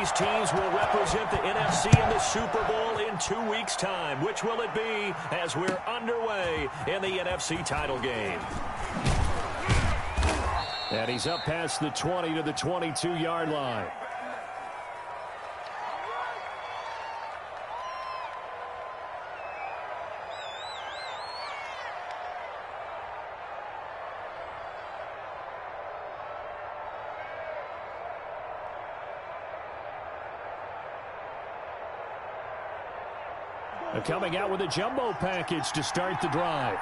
these teams will represent the NFC in the Super Bowl in 2 weeks' time. Which will it be as we're underway in the NFC title game? And he's up past the 20 to the 22-yard line. Coming out with a jumbo package to start the drive.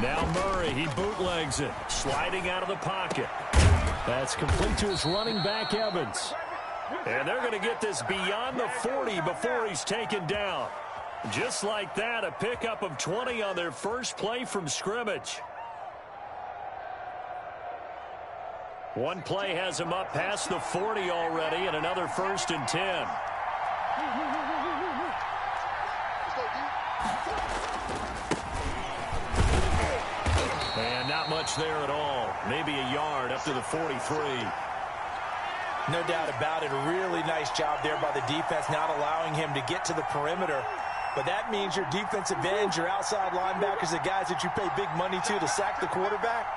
Now Murray, he bootlegs it, sliding out of the pocket. That's complete to his running back, Evans. And they're going to get this beyond the 40 before he's taken down. Just like that, a pickup of 20 on their first play from scrimmage. One play has him up past the 40 already, and another 1st and 10. And not much there at all. Maybe a yard up to the 43. No doubt about it. A really nice job there by the defense, not allowing him to get to the perimeter. But that means your defensive ends, your outside linebackers, the guys that you pay big money to sack the quarterback,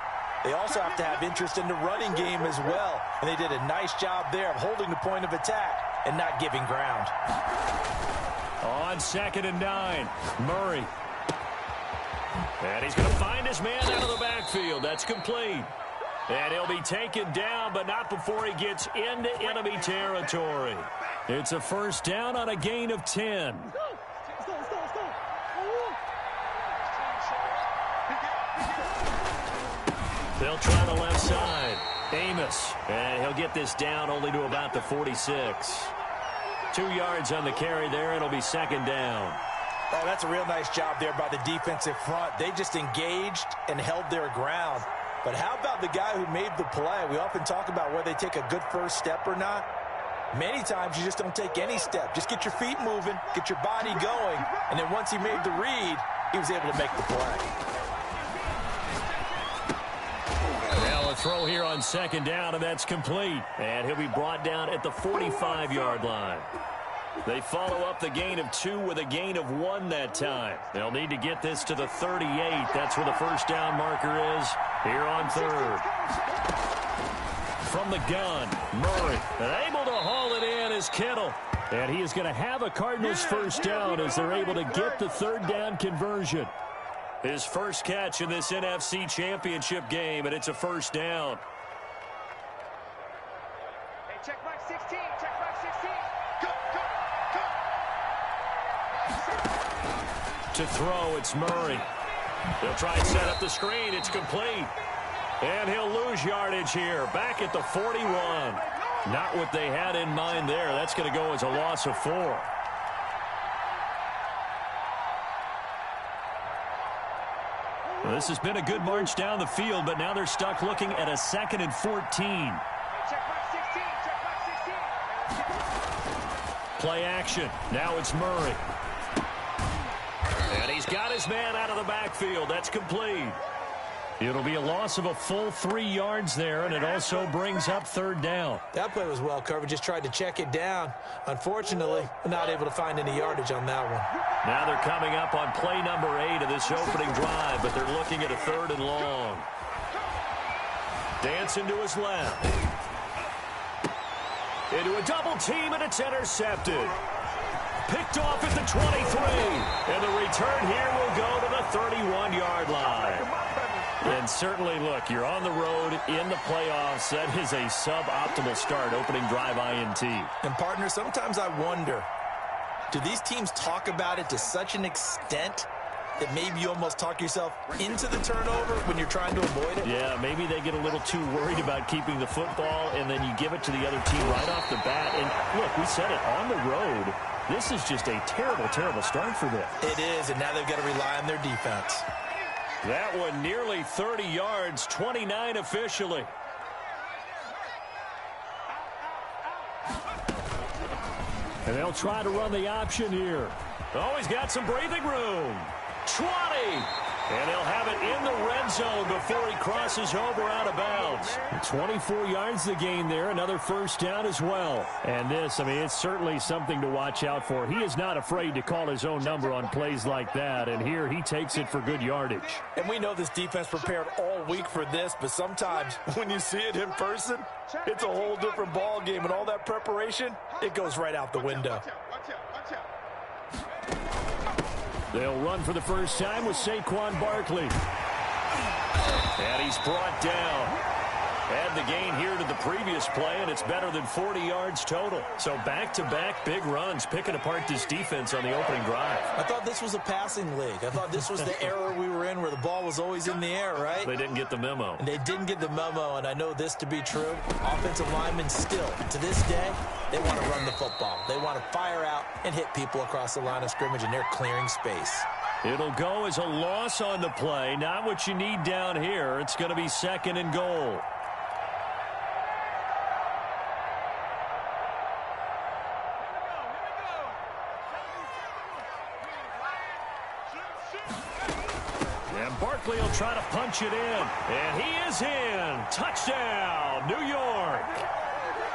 they also have to have interest in the running game as well. And they did a nice job there of holding the point of attack and not giving ground. On 2nd and 9, Murray. And he's going to find his man out of the backfield. That's complete. And he'll be taken down, but not before he gets into enemy territory. It's a 1st down on a gain of 10. They'll try the left side. Amos. And he'll get this down only to about the 46. 2 yards on the carry there. It'll be 2nd down. Oh, that's a real nice job there by the defensive front. They just engaged and held their ground. But how about the guy who made the play? We often talk about whether they take a good first step or not. Many times you just don't take any step. Just get your feet moving, get your body going, and then once he made the read, he was able to make the play. Now a throw here on 2nd down, and that's complete. And he'll be brought down at the 45-yard line. They follow up the gain of 2 with a gain of 1 that time. They'll need to get this to the 38. That's where the 1st down marker is here on 3rd. From the gun, Murray. And able to haul it in is Kittle. And he is going to have a Cardinals 1st down as they're able to get the 3rd down conversion. His first catch in this NFC Championship game, and it's a 1st down. Hey, check back 16. Check back 16. Go. To throw, it's Murray. He'll try and set up the screen. It's complete. And he'll lose yardage here. Back at the 41. Not what they had in mind there. That's going to go as a loss of 4. Well, this has been a good march down the field, but now they're stuck looking at a 2nd and 14. Hey, check back 16. Check back 16. Play action. Now it's Murray. And he's got his man out of the backfield. That's complete. It'll be a loss of a full 3 yards there, and it also brings up 3rd down. That play was well covered. Just tried to check it down. Unfortunately, not able to find any yardage on that one. Now they're coming up on play number 8 of this opening drive, but they're looking at a 3rd and long. Dancing to his left. Into a double team, and it's intercepted. Picked off at the 23. And the return here will go to the 31-yard line. And certainly, look, you're on the road in the playoffs. That is a suboptimal start, opening drive INT. And, partner, sometimes I wonder, do these teams talk about it to such an extent that maybe you almost talk yourself into the turnover when you're trying to avoid it? Yeah, maybe they get a little too worried about keeping the football, and then you give it to the other team right off the bat. And, look, we said it, on the road, this is just a terrible, terrible start for them. It is, and now they've got to rely on their defense. That one nearly 30 yards, 29 officially. And they'll try to run the option here. Oh, he's got some breathing room. 20. And they'll have it in the red zone before he crosses over out of bounds. 24 yards to gain there. Another first down as well. And this, I mean, it's certainly something to watch out for. He is not afraid to call his own number on plays like that. And here he takes it for good yardage. And we know this defense prepared all week for this, but sometimes when you see it in person, it's a whole different ball game. And all that preparation, it goes right out the window. They'll run for the first time with Saquon Barkley. And he's brought down. Add the gain here to the previous play, and it's better than 40 yards total. So back-to-back big runs, picking apart this defense on the opening drive. I thought this was a passing league. I thought this was the era we were in where the ball was always in the air, right? They didn't get the memo. And they didn't get the memo, and I know this to be true. Offensive linemen still, to this day, they want to run the football. They want to fire out and hit people across the line of scrimmage, and they're clearing space. It'll go as a loss on the play. Not what you need down here. It's going to be second and goal. And Barkley will try to punch it in. And he is in. Touchdown, New York.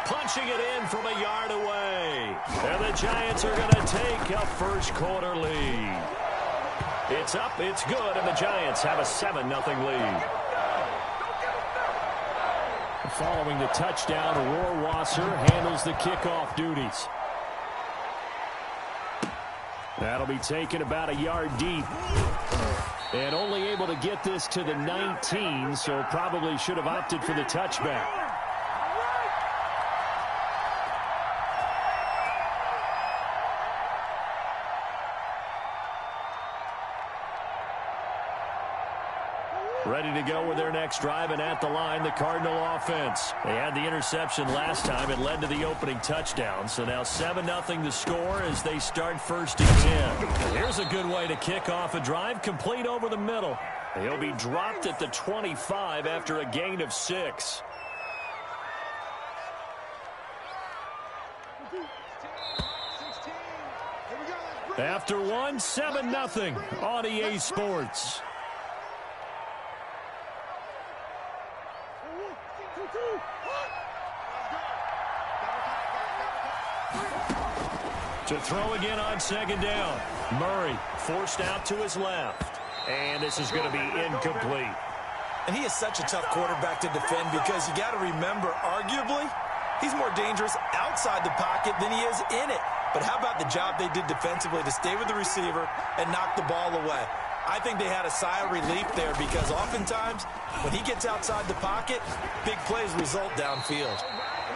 Punching it in from a yard away. And the Giants are going to take a first quarter lead. It's up, it's good, and the Giants have a 7-0 lead. Following the touchdown, Rohrwasser handles the kickoff duties. That'll be taken about a yard deep. And only able to get this to the 19, so probably should have opted for the touchback. Ready to go with their next drive, and at the line, the Cardinal offense. They had the interception last time. It led to the opening touchdown. So now 7-0 the score as they start first and 10. Here's a good way to kick off a drive, complete over the middle. He'll be dropped at the 25 after a gain of 6. After one, 7-0 on EA Sports. To throw again on second down. Murray forced out to his left. And this is going to be incomplete. And he is such a tough quarterback to defend because you got to remember, arguably, he's more dangerous outside the pocket than he is in it. But how about the job they did defensively to stay with the receiver and knock the ball away? I think they had a sigh of relief there because oftentimes when he gets outside the pocket, big plays result downfield.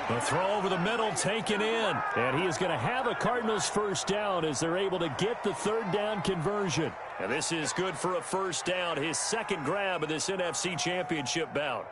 The throw over the middle taken in. And he is going to have a Cardinals first down as they're able to get the third down conversion. And this is good for a first down, his second grab of this NFC Championship bout.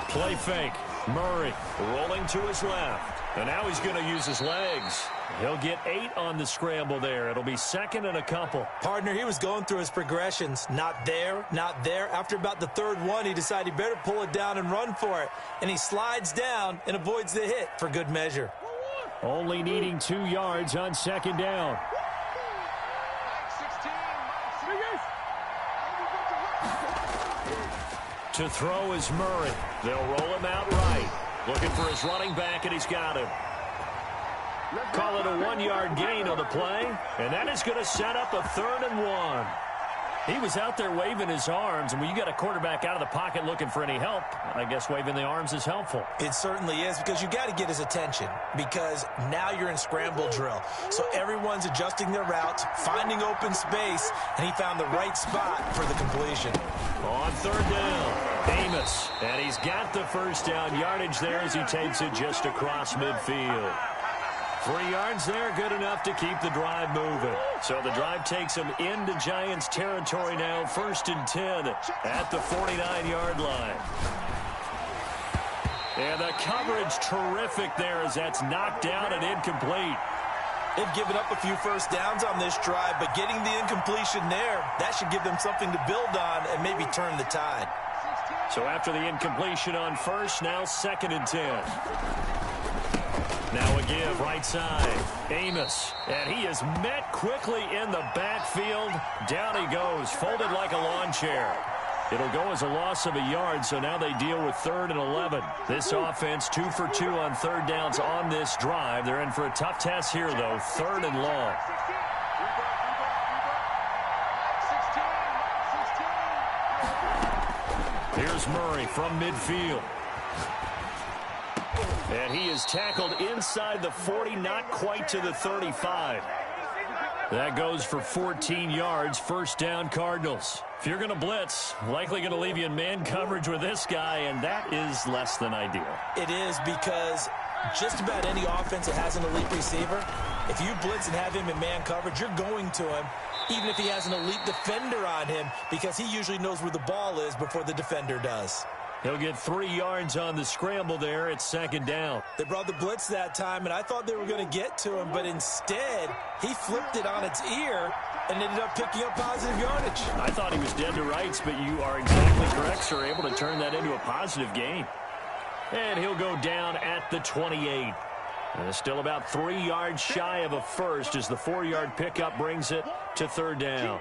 Play fake. Murray rolling to his left. And now he's going to use his legs. He'll get 8 on the scramble there. It'll be second and a couple. Partner, he was going through his progressions. Not there, not there. After about the third one, he decided he better pull it down and run for it. And he slides down and avoids the hit for good measure. Only needing 2 yards on second down. To throw is Murray. They'll roll him out right. Looking for his running back, and he's got him. Call it a 1-yard gain on the play, and that is going to set up a 3rd and 1. He was out there waving his arms, and when you got a quarterback out of the pocket looking for any help, I guess waving the arms is helpful. It certainly is, because you got to get his attention, because now you're in scramble drill. So everyone's adjusting their routes, finding open space, and he found the right spot for the completion. On 3rd down, Amos, and he's got the first down yardage there as he takes it just across midfield. 3 yards there, good enough to keep the drive moving. So the drive takes him into Giants territory now, 1st and 10 at the 49-yard line. And the coverage terrific there as that's knocked down and incomplete. They've given up a few first downs on this drive, but getting the incompletion there, that should give them something to build on and maybe turn the tide. So after the incompletion on first, now 2nd and 10. Now a give right side. Amos. And he is met quickly in the backfield. Down he goes, folded like a lawn chair. It'll go as a loss of a yard, so now they deal with 3rd and 11. This offense 2 for 2 on 3rd downs on this drive. They're in for a tough test here, though. 3rd and long. Here's Murray from midfield. And he is tackled inside the 40, not quite to the 35. That goes for 14 yards, 1st down Cardinals. If you're going to blitz, likely going to leave you in man coverage with this guy, and that is less than ideal. It is, because just about any offense that has an elite receiver, if you blitz and have him in man coverage, you're going to him, even if he has an elite defender on him, because he usually knows where the ball is before the defender does. He'll get 3 yards on the scramble there. It's 2nd down. They brought the blitz that time, and I thought they were going to get to him, but instead, he flipped it on its ear and ended up picking up positive yardage. I thought he was dead to rights, but you are exactly correct, sir. Able to turn that into a positive gain. And he'll go down at the 28. And still about 3 yards shy of a first as the 4-yard pickup brings it to 3rd down.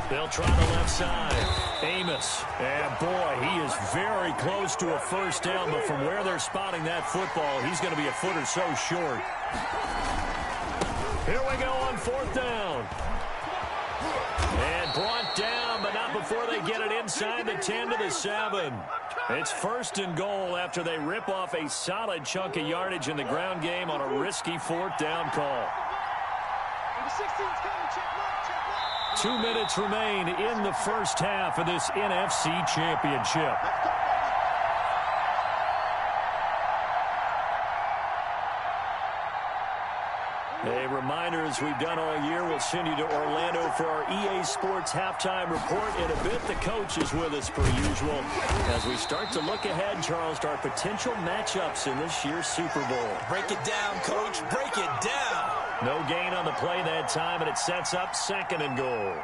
They'll try the left side. Amos. And boy, he is very close to a 1st down, but from where they're spotting that football, he's going to be a foot or so short. Here we go on 4th down. And brought down, but not before they get it inside the 10 to the 7. It's 1st and goal after they rip off a solid chunk of yardage in the ground game on a risky 4th down call. 2 minutes remain in the 1st half of this NFC Championship. A reminder, as we've done all year, we'll send you to Orlando for our EA Sports halftime report. In a bit, the coach is with us per usual as we start to look ahead, Charles, to our potential matchups in this year's Super Bowl. Break it down, Coach. Break it down. No gain on the play that time, and it sets up 2nd and goal.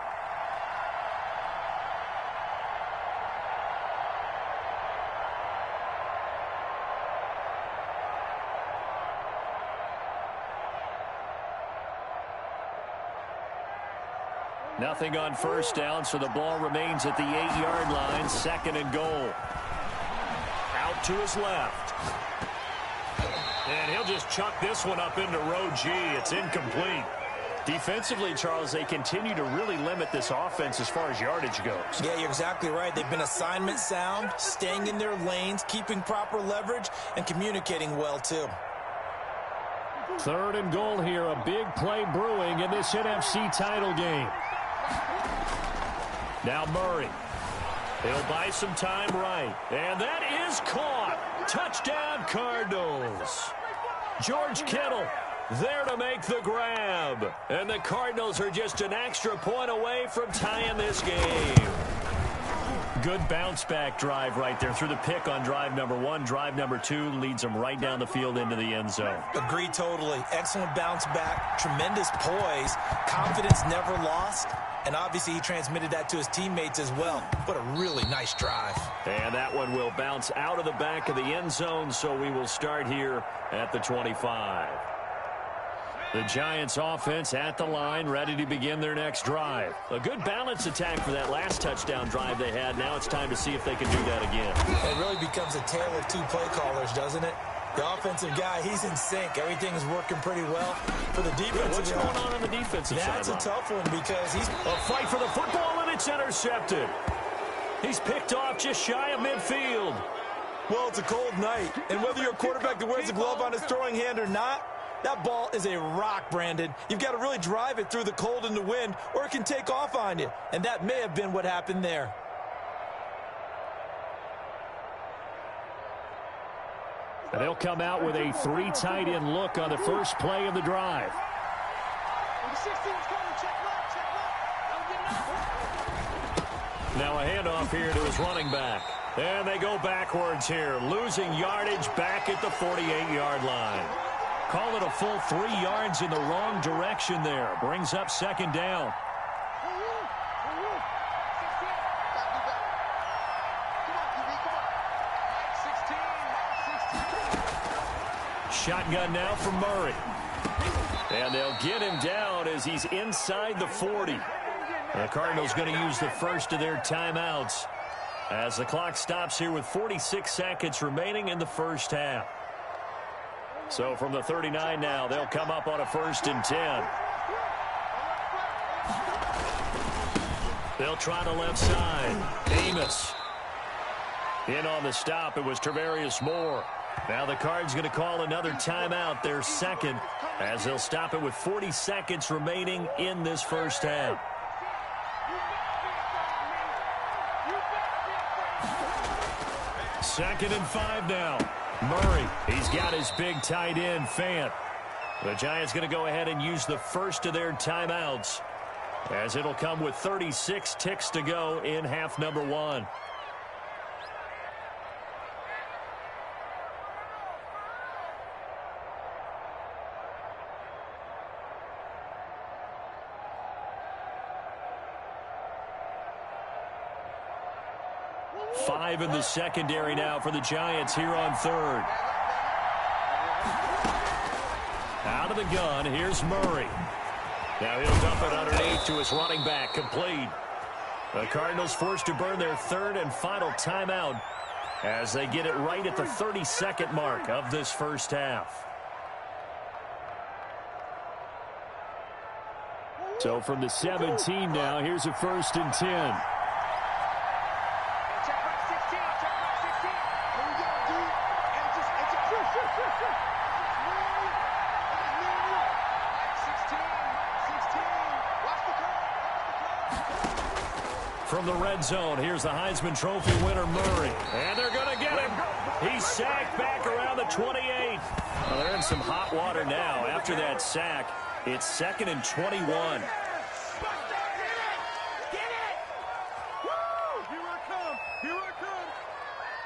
Nothing on 1st down, so the ball remains at the 8-yard line. 2nd and goal. Out to his left. And he'll just chuck this one up into row G. It's incomplete. Defensively, Charles, they continue to really limit this offense as far as yardage goes. Yeah, you're exactly right. They've been assignment sound, staying in their lanes, keeping proper leverage, and communicating well, too. 3rd and goal here. A big play brewing in this NFC title game. Now Murray. He'll buy some time right. And that is caught. Touchdown, Cardinals. George Kittle there to make the grab. And the Cardinals are just an extra point away from tying this game. Good bounce-back drive right there through the pick on drive number 1. Drive number 2 leads them right down the field into the end zone. Agree totally. Excellent bounce back. Tremendous poise. Confidence never lost. And obviously he transmitted that to his teammates as well. What a really nice drive. And that one will bounce out of the back of the end zone, so we will start here at the 25. The Giants offense at the line, ready to begin their next drive. A good balance attack for that last touchdown drive they had. Now it's time to see if they can do that again. It really becomes a tale of 2 play callers, doesn't it? The offensive guy, he's in sync. Everything is working pretty well. For the defensive, what's going on the defensive side? That's a tough one because he's a fight for the football, and it's intercepted. He's picked off just shy of midfield. Well, it's a cold night, and whether you're a quarterback that wears a glove on his throwing hand or not, that ball is a rock, Brandon. You've got to really drive it through the cold and the wind, or it can take off on you. And that may have been what happened there. And they'll come out with a 3 tight end look on the first play of the drive. Now a handoff here to his running back. And they go backwards here, losing yardage back at the 48-yard line. Call it a full 3 yards in the wrong direction there. Brings up second down. Shotgun now from Murray. And they'll get him down as he's inside the 40. The Cardinals going to use the first of their timeouts as the clock stops here with 46 seconds remaining in the first half. So from the 39 now, they'll come up on a 1st and 10. They'll try the left side. Amos. In on the stop, it was Travarius Moore. Now the Cards going to call another timeout, their second, as they'll stop it with 40 seconds remaining in this first half. Second and 5 now. Murray, he's got his big tight end, Fant. The Giants going to go ahead and use the first of their timeouts, as it'll come with 36 ticks to go in half number 1. Five in the secondary now for the Giants here on 3rd. Out of the gun, here's Murray. Now he'll dump it underneath to his running back, complete. The Cardinals forced to burn their 3rd and final timeout as they get it right at the 30-second mark of this first half. So from the 17 now, here's a 1st and 10. From the red zone, here's the Heisman Trophy winner, Murray. And they're going to get him. He's sacked back around the 28. Well, they're in some hot water now. After that sack, it's 2nd and 21.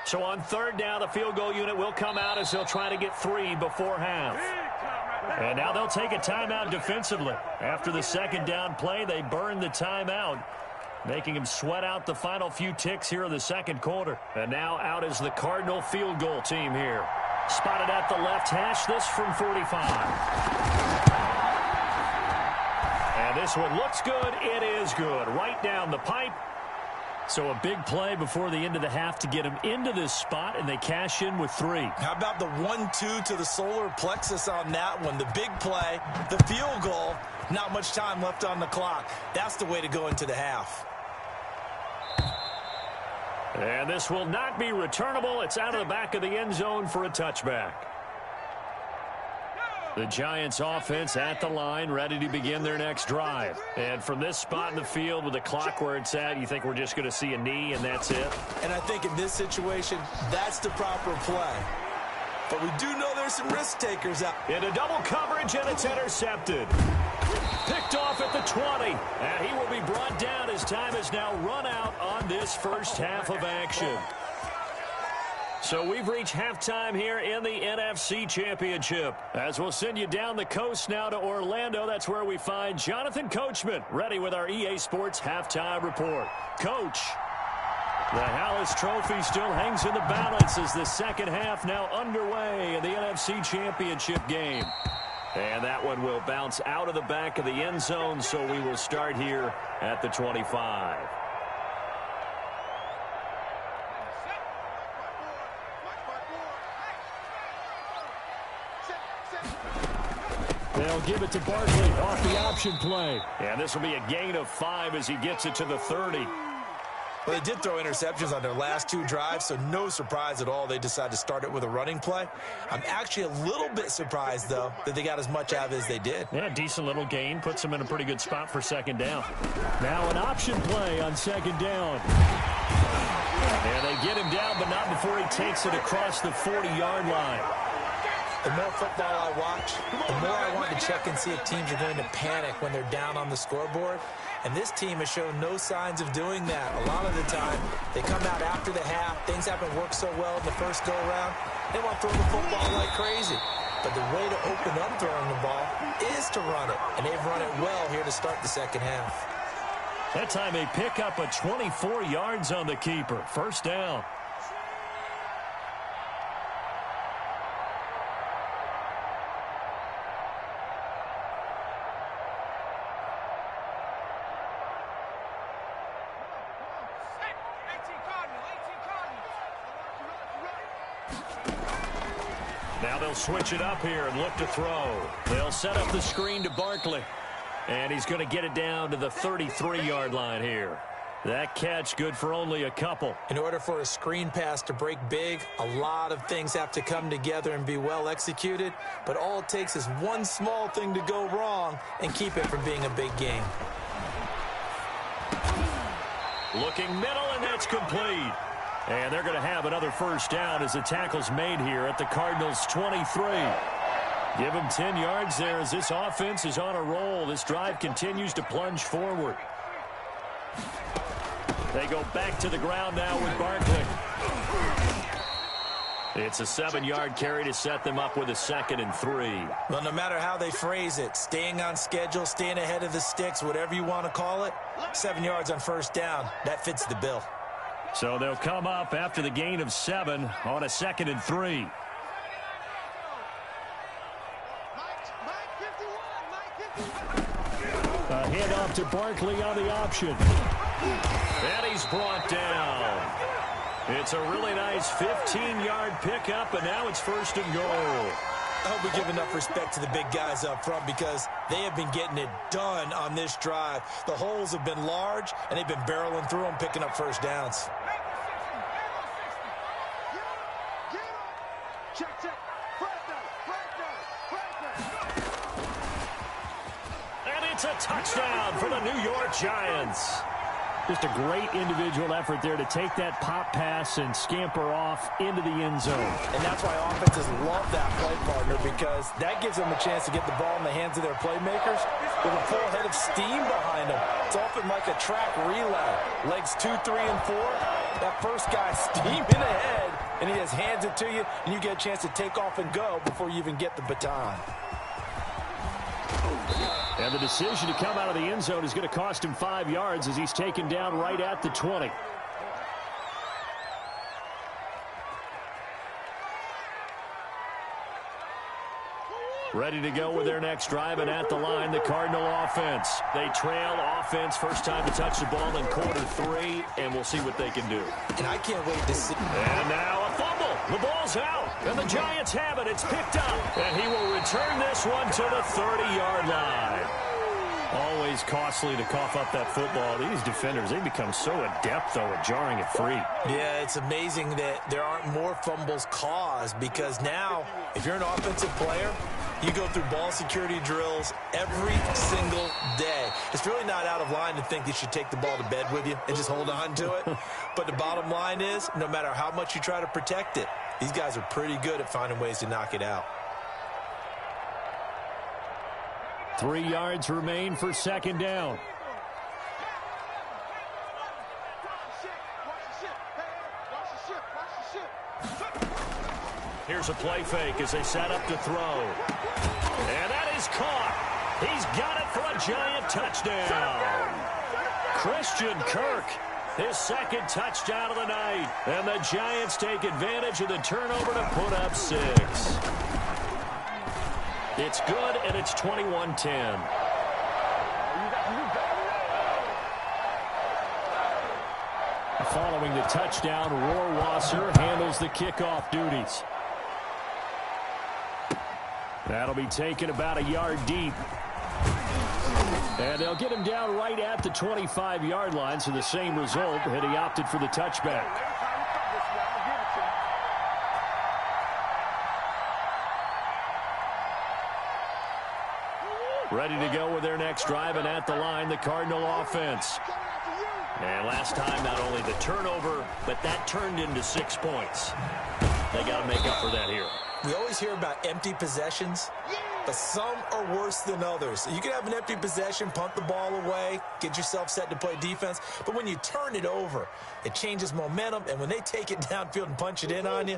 So on 3rd down, the field goal unit will come out as they'll try to get 3 before half. And now they'll take a timeout defensively. After the 2nd down play, they burn the timeout, making him sweat out the final few ticks here in the 2nd quarter. And now out is the Cardinal field goal team here. Spotted at the left hash, this from 45. And this one looks good. It is good. Right down the pipe. So a big play before the end of the half to get him into this spot, and they cash in with 3. How about the 1-2 to the solar plexus on that one? The big play, the field goal, not much time left on the clock. That's the way to go into the half. And this will not be returnable. It's out of the back of the end zone for a touchback. The Giants offense at the line, ready to begin their next drive. And from this spot in the field with the clock where it's at, you think we're just going to see a knee and that's it? And I think in this situation, that's the proper play. But we do know there's some risk takers out. Into double coverage, and it's intercepted. Picked off at the 20. And he will be brought down as time is now run out on this first half of action. So we've reached halftime here in the NFC Championship. As we'll send you down the coast now to Orlando, that's where we find Jonathan Coachman, ready with our EA Sports Halftime Report. Coach, the Hallis Trophy still hangs in the balance as the 2nd half now underway in the NFC Championship game. And that one will bounce out of the back of the end zone, so we will start here at the 25. They'll give it to Barkley off the option play. And this will be a gain of 5 as he gets it to the 30. Well, they did throw interceptions on their last 2 drives, so no surprise at all they decided to start it with a running play. I'm actually a little bit surprised, though, that they got as much out of it as they did. Yeah, decent little gain. Puts them in a pretty good spot for 2nd down. Now an option play on 2nd down. And they get him down, but not before he takes it across the 40-yard line. The more football I watch, the more I want to check and see if teams are going to panic when they're down on the scoreboard. And this team has shown no signs of doing that. A lot of the time, they come out after the half. Things haven't worked so well in the first go-around. They want to throw the football like crazy. But the way to open up throwing the ball is to run it. And they've run it well here to start the second half. That time they pick up a 24 yards on the keeper. First down. Now they'll switch it up here and look to throw. They'll set up the screen to Barkley. And he's going to get it down to the 33-yard line here. That catch good for only a couple. In order for a screen pass to break big, a lot of things have to come together and be well executed. But all it takes is one small thing to go wrong and keep it from being a big game. Looking middle, and that's complete. And they're going to have another first down as the tackle's made here at the Cardinals' 23. Give them 10 yards there as this offense is on a roll. This drive continues to plunge forward. They go back to the ground now with Barkley. It's a 7-yard carry to set them up with a 2nd and 3. Well, no matter how they phrase it, staying on schedule, staying ahead of the sticks, whatever you want to call it, 7 yards on first down, that fits the bill. So they'll come up after the gain of 7 on a 2nd and 3. A handoff to Barkley on the option. And he's brought down. It's a really nice 15-yard pickup, and now it's 1st and goal. I hope we give enough respect to the big guys up front because they have been getting it done on this drive. The holes have been large, and they've been barreling through them, picking up first downs. And it's a touchdown for the New York Giants. Just a great individual effort there to take that pop pass and scamper off into the end zone. And that's why offenses love that play, partner, because that gives them a chance to get the ball in the hands of their playmakers with a full head of steam behind them. It's often like a track relay. Legs 2, 3, and 4. That first guy steaming ahead, and he just hands it to you, and you get a chance to take off and go before you even get the baton. And the decision to come out of the end zone is going to cost him 5 yards as he's taken down right at the 20. Ready to go with their next drive, and at the line, the Cardinal offense. They trail offense, first time to touch the ball in quarter 3, and we'll see what they can do. And I can't wait to see. And now a fumble. The ball's out, and the Giants have it. It's picked up, and he will return this one to the 30-yard line. Always costly to cough up that football. These defenders, they become so adept, though, at jarring it free. Yeah, it's amazing that there aren't more fumbles caused because now, if you're an offensive player, you go through ball security drills every single day. It's really not out of line to think you should take the ball to bed with you and just hold on to it. But the bottom line is, no matter how much you try to protect it, these guys are pretty good at finding ways to knock it out. 3 yards remain for 2nd down. Here's a play fake as they set up to throw. And that is caught. He's got it for a Giant touchdown. Christian Kirk, his 2nd touchdown of the night. And the Giants take advantage of the turnover to put up 6. It's good, and it's 21-10. Following the touchdown, Rohrwasser handles the kickoff duties. That'll be taken about a yard deep. And they'll get him down right at the 25-yard line, so the same result, and he opted for the touchback. Ready to go with their next drive, and at the line, the Cardinal offense. And last time, not only the turnover, but that turned into 6 points. They got to make up for that here. We always hear about empty possessions, but some are worse than others. You can have an empty possession, punt the ball away, get yourself set to play defense, but when you turn it over, it changes momentum, and when they take it downfield and punch it in on you,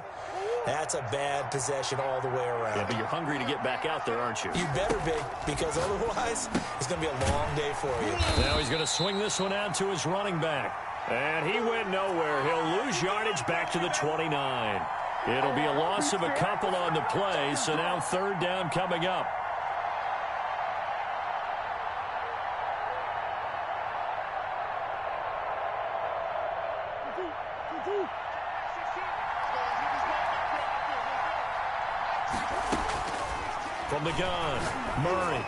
that's a bad possession all the way around. Yeah, but you're hungry to get back out there, aren't you? You better be, because otherwise, it's going to be a long day for you. Now he's going to swing this one out to his running back. And he went nowhere. He'll lose yardage back to the 29. It'll be a loss of a couple on the play, so now third down coming up. From the gun, Murray.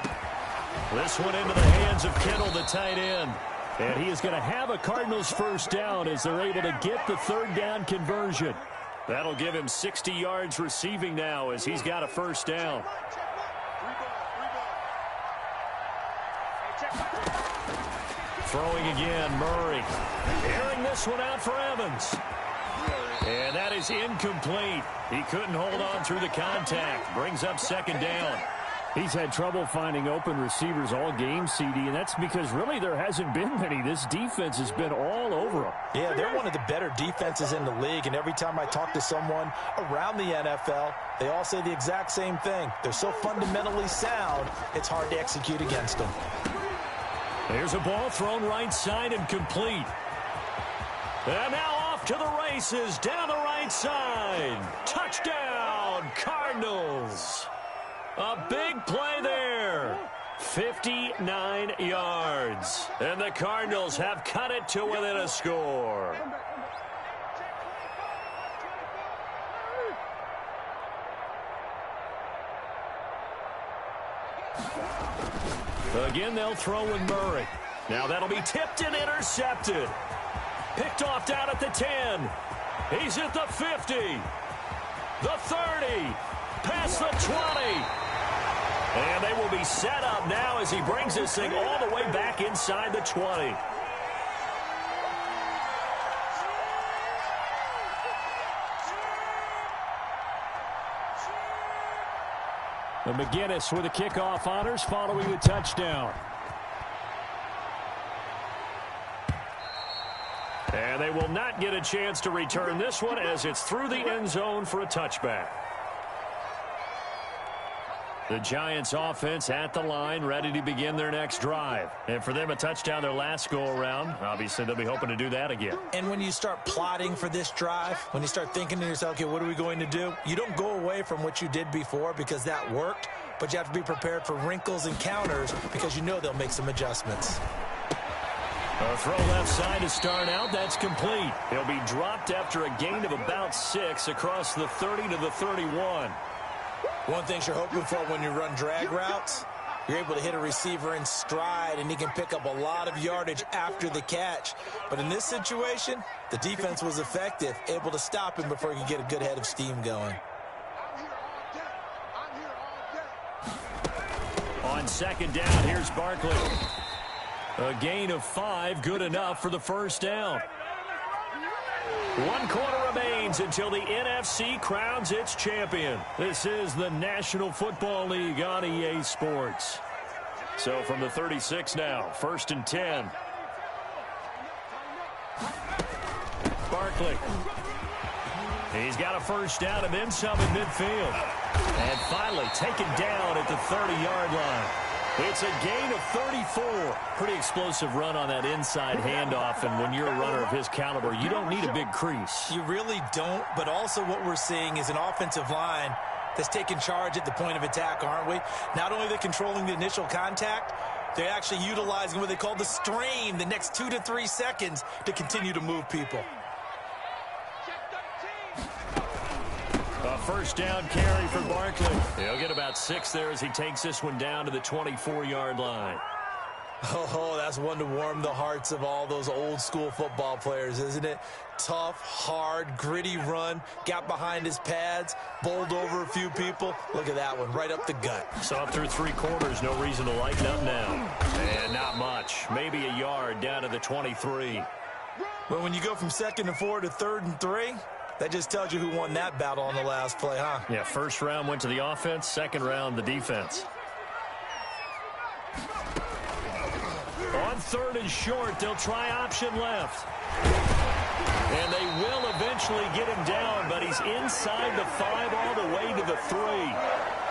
This one into the hands of Kittle, the tight end. And he is going to have a Cardinals first down as they're able to get the third down conversion. That'll give him 60 yards receiving now as he's got a first down. Throwing again, Murray. Airing this one out for Evans. And that is incomplete. He couldn't hold on through the contact. Brings up second down. He's had trouble finding open receivers all game, CD, and that's because really there hasn't been many. This defense has been all over him. Yeah, they're one of the better defenses in the league, and every time I talk to someone around the NFL, they all say the exact same thing. They're so fundamentally sound, it's hard to execute against them. Here's a ball thrown right side and complete. And now off to the races down the right side. Touchdown, Cardinals. A big play there. 59 yards. And the Cardinals have cut it to within a score. Again, they'll throw with Murray. Now that'll be tipped and intercepted. Picked off down at the 10. He's at the 50. The 30. Past the 20. And they will be set up now as he brings this thing all the way back inside the 20. And McGinnis with the kickoff honors following the touchdown. And they will not get a chance to return this one as it's through the end zone for a touchback. The Giants offense at the line, ready to begin their next drive. And for them, a touchdown their last go-around. Obviously, they'll be hoping to do that again. And when you start plotting for this drive, when you start thinking to yourself, okay, what are we going to do? You don't go away from what you did before because that worked, but you have to be prepared for wrinkles and counters because you know they'll make some adjustments. A throw left side to start out. That's complete. He'll be dropped after a gain of about 6 across the 30 to the 31. One thing you're hoping for when you run drag routes, you're able to hit a receiver in stride, and he can pick up a lot of yardage after the catch. But in this situation, the defense was effective, able to stop him before he could get a good head of steam going. On second down, here's Barkley. A gain of 5, good enough for the first down. 1 quarter remains until the NFC crowns its champion. This is the National Football League on EA Sports. So from the 36 now, 1st and 10. Barkley. He's got a first down and then some in midfield. And finally taken down at the 30-yard line. It's a gain of 34. Pretty explosive run on that inside handoff, and when you're a runner of his caliber, you don't need a big crease. You really don't, but also what we're seeing is an offensive line that's taking charge at the point of attack, aren't we? Not only are they controlling the initial contact, they're actually utilizing what they call the strain, the next 2 to 3 seconds to continue to move people. A first down carry for Barkley. He'll get about 6 there as he takes this one down to the 24-yard line. Oh, that's one to warm the hearts of all those old school football players, isn't it? Tough, hard, gritty run, got behind his pads, bowled over a few people. Look at that one, right up the gut. So up through 3 quarters, no reason to lighten up now. And not much, maybe a yard down to the 23. But when you go from 2nd and 4 to 3rd and 3, That just tells you who won that battle on the last play, huh? Yeah, first round went to the offense, second round the defense. On third and short, they'll try option left. And they will eventually get him down, but he's inside the 5 all the way to the 3.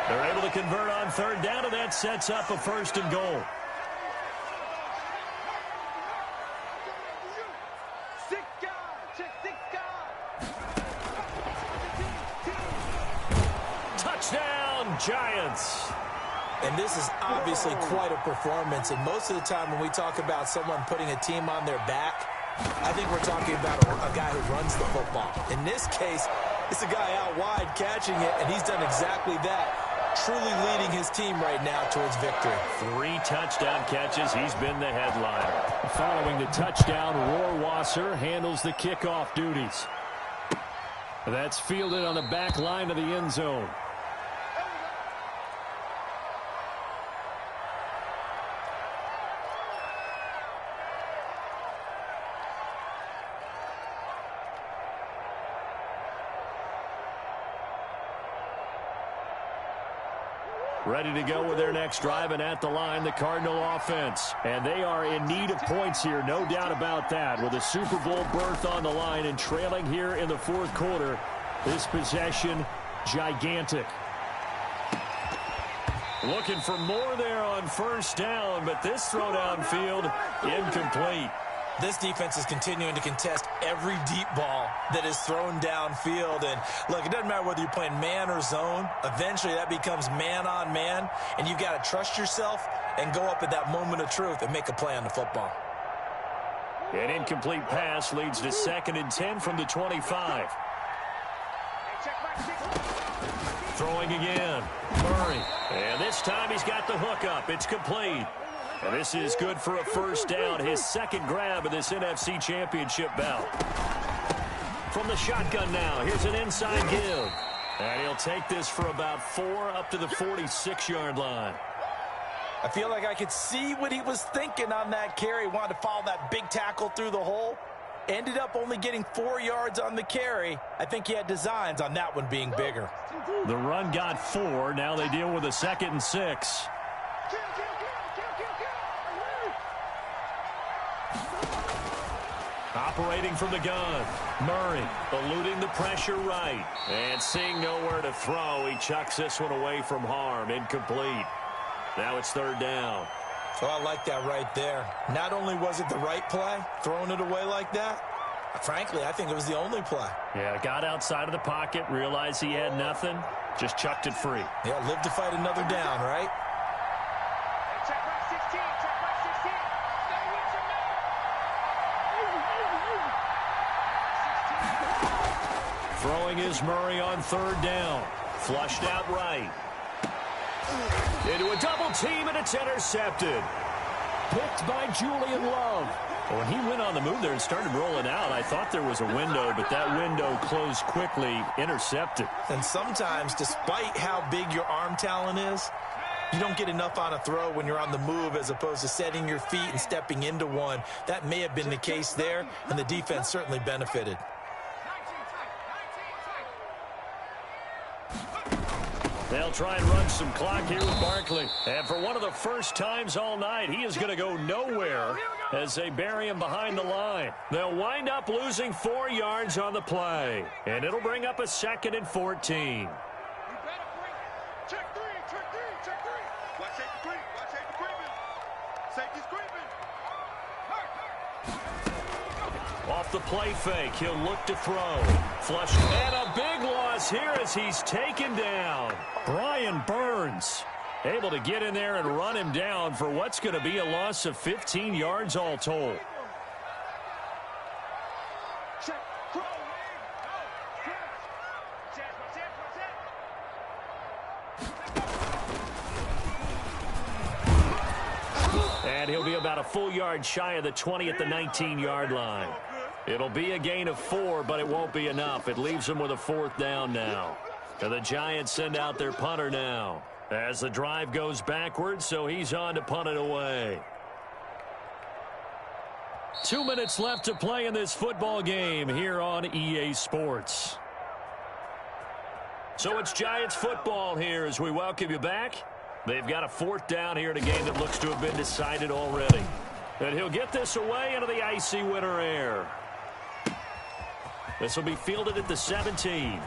They're able to convert on third down, and that sets up a first and goal. Touchdown, Giants. And this is obviously quite a performance. And most of the time when we talk about someone putting a team on their back, I think we're talking about a guy who runs the football. In this case, it's a guy out wide catching it, and he's done exactly that, truly leading his team right now towards victory. 3 touchdown catches. He's been the headliner. Following the touchdown, Rohrwasser handles the kickoff duties. That's fielded on the back line of the end zone. Ready to go with their next drive, and at the line, the Cardinal offense. And they are in need of points here, no doubt about that. With a Super Bowl berth on the line and trailing here in the fourth quarter, this possession, gigantic. Looking for more there on first down, but this throw downfield, incomplete. This defense is continuing to contest every deep ball that is thrown downfield. And, look, it doesn't matter whether you're playing man or zone. Eventually, that becomes man-on-man, and you've got to trust yourself and go up at that moment of truth and make a play on the football. An incomplete pass leads to 2nd and 10 from the 25. Throwing again. Murray. And this time he's got the hook up. It's complete. And this is good for a first down, his second grab of this NFC Championship bout. From the shotgun now, here's an inside give. And he'll take this for about 4 up to the 46-yard line. I feel like I could see what he was thinking on that carry. Wanted to follow that big tackle through the hole. Ended up only getting 4 yards on the carry. I think he had designs on that one being bigger. The run got 4. Now they deal with a 2nd and 6. Operating from the gun, Murray eluding the pressure right. And seeing nowhere to throw, he chucks this one away from harm. Incomplete. Now it's 3rd down. Oh, I like that right there. Not only was it the right play, throwing it away like that, frankly, I think it was the only play. Yeah, got outside of the pocket, realized he had nothing, just chucked it free. Yeah, live to fight another down, right? Check back 16, check back 16. Throwing is Murray on 3rd down. Flushed out right. Into a double team, and it's intercepted. Picked by Julian Love. When he went on the move there and started rolling out, I thought there was a window, but that window closed quickly, intercepted. And sometimes, despite how big your arm talent is, you don't get enough on a throw when you're on the move as opposed to setting your feet and stepping into one. That may have been the case there, and the defense certainly benefited. They'll try and run some clock here with Barkley. And for one of the first times all night, he is going to go nowhere as they bury him behind the line. They'll wind up losing 4 yards on the play. And it'll bring up a 2nd and 14. Check three. Watch safety creep. Watch safety creeping. Safety's creeping. Off the play fake, he'll look to throw. Flush, and a big loss here as he's taken down. Brian Burns able to get in there and run him down for what's going to be a loss of 15 yards all told. Check. Throw. And he'll be about a full yard shy of the 20 at the 19-yard line. It'll be a gain of 4, but it won't be enough. It leaves them with a 4th down now. And the Giants send out their punter now as the drive goes backwards, so he's on to punt it away. 2 minutes left to play in this football game here on EA Sports. So it's Giants football here as we welcome you back. They've got a 4th down here in a game that looks to have been decided already. And he'll get this away into the icy winter air. This will be fielded at the 17.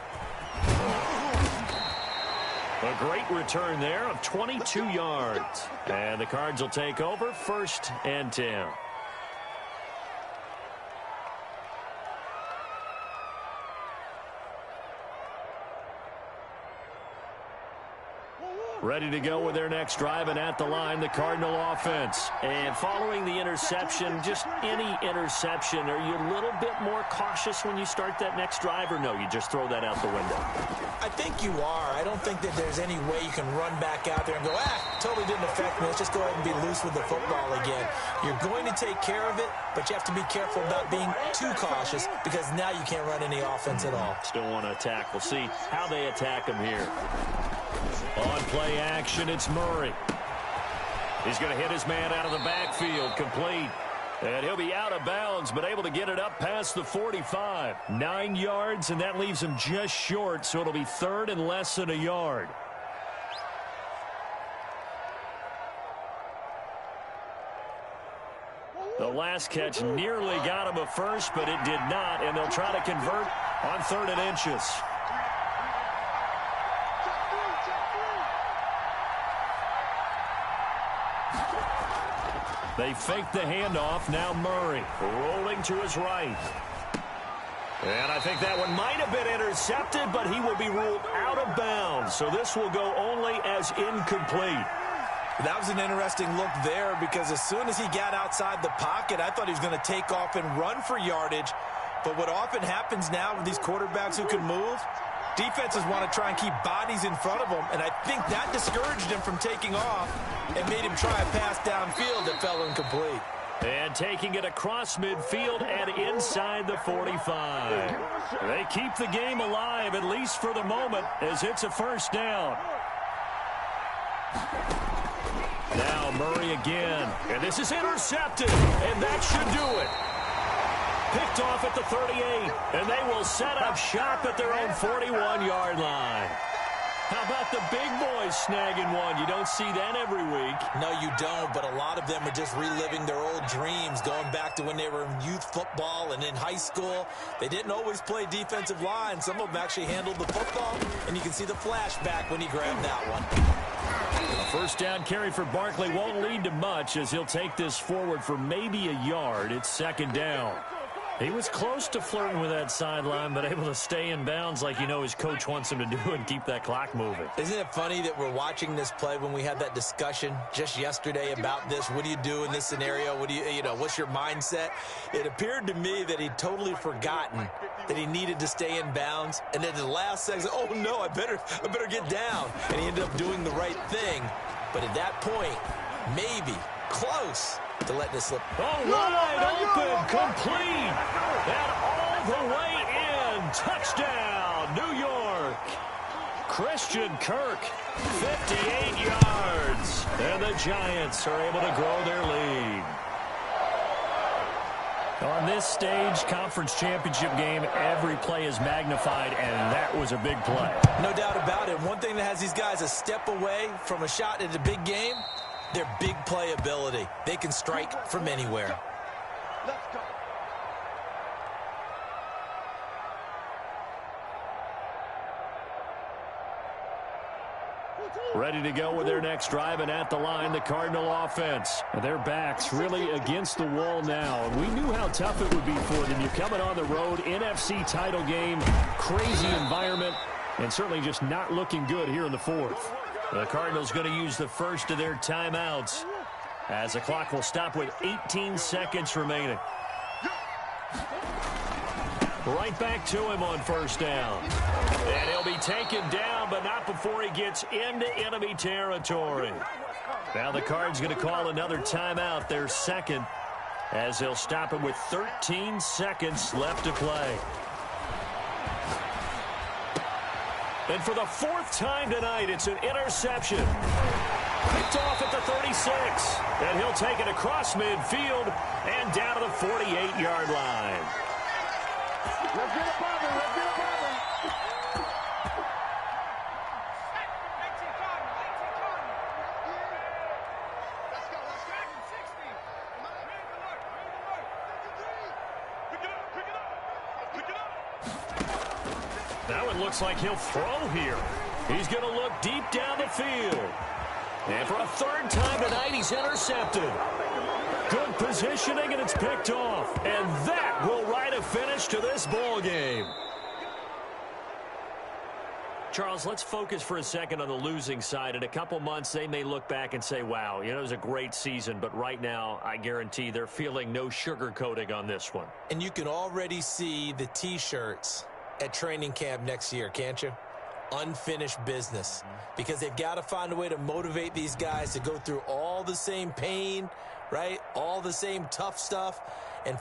A great return there of 22 yards. And the Cards will take over 1st and 10. Ready to go with their next drive, and at the line, the Cardinal offense. And following the interception, just any interception, are you a little bit more cautious when you start that next drive, or no, you just throw that out the window? I think you are. I don't think that there's any way you can run back out there and go, totally didn't affect me. Let's just go ahead and be loose with the football again. You're going to take care of it, but you have to be careful about being too cautious because now you can't run any offense at all. Still want to attack. We'll see how they attack him here. On play action, it's Murray. He's going to hit his man out of the backfield, complete. And he'll be out of bounds, but able to get it up past the 45. 9 yards, and that leaves him just short, so it'll be 3rd and less than a yard. The last catch nearly got him a first, but it did not, and they'll try to convert on 3rd and inches. They fake the handoff. Now Murray rolling to his right. And I think that one might have been intercepted, but he will be ruled out of bounds. So this will go only as incomplete. That was an interesting look there because as soon as he got outside the pocket, I thought he was going to take off and run for yardage. But what often happens now with these quarterbacks who can move, defenses want to try and keep bodies in front of them, and I think that discouraged him from taking off and made him try a pass downfield that fell incomplete. And taking it across midfield and inside the 45. They keep the game alive, at least for the moment, as it's a 1st down. Now Murray again, and this is intercepted, and that should do it. Picked off at the 38, and they will set up shop at their own 41-yard line. How about the big boys snagging one? You don't see that every week. No, you don't, but a lot of them are just reliving their old dreams, going back to when they were in youth football and in high school. They didn't always play defensive line. Some of them actually handled the football, and you can see the flashback when he grabbed that one. A 1st down carry for Barkley won't lead to much as he'll take this forward for maybe a yard. It's 2nd down. He was close to flirting with that sideline, but able to stay in bounds like his coach wants him to do and keep that clock moving. Isn't it funny that we're watching this play when we had that discussion just yesterday about this? What do you do in this scenario? What do what's your mindset? It appeared to me that he'd totally forgotten that he needed to stay in bounds, and then the last second, oh no, I better get down. And he ended up doing the right thing. But at that point, maybe close to letting it slip. Oh, wide open, complete, and all the way in. Touchdown, New York. Christian Kirk, 58 yards. And the Giants are able to grow their lead. On this stage, conference championship game, every play is magnified, and that was a big play. No doubt about it. One thing that has these guys a step away from a shot at a big game, their big play ability. They can strike from anywhere. Let's go. Ready to go with their next drive, and at the line, the Cardinal offense. Their backs really against the wall now. We knew how tough it would be for them. You're coming on the road, NFC title game, crazy environment, and certainly just not looking good here in the 4th. The Cardinals going to use the first of their timeouts as the clock will stop with 18 seconds remaining. Right back to him on 1st down. And he'll be taken down, but not before he gets into enemy territory. Now the Cards going to call another timeout, their 2nd, as they'll stop him with 13 seconds left to play. And for the fourth time tonight, it's an interception. Picked off at the 36. And he'll take it across midfield and down to the 48-yard line. Let's get a bomber. Let's get a bomber. Now it looks like he'll throw here. He's going to look deep down the field. And for a third time tonight, he's intercepted. Good positioning, and it's picked off. And that will write a finish to this ball game. Charles, let's focus for a second on the losing side. In a couple months, they may look back and say, wow, it was a great season. But right now, I guarantee they're feeling no sugarcoating on this one. And you can already see the T-shirts at training camp next year, can't you? Unfinished business. Because they've got to find a way to motivate these guys to go through all the same pain, right? All the same tough stuff. And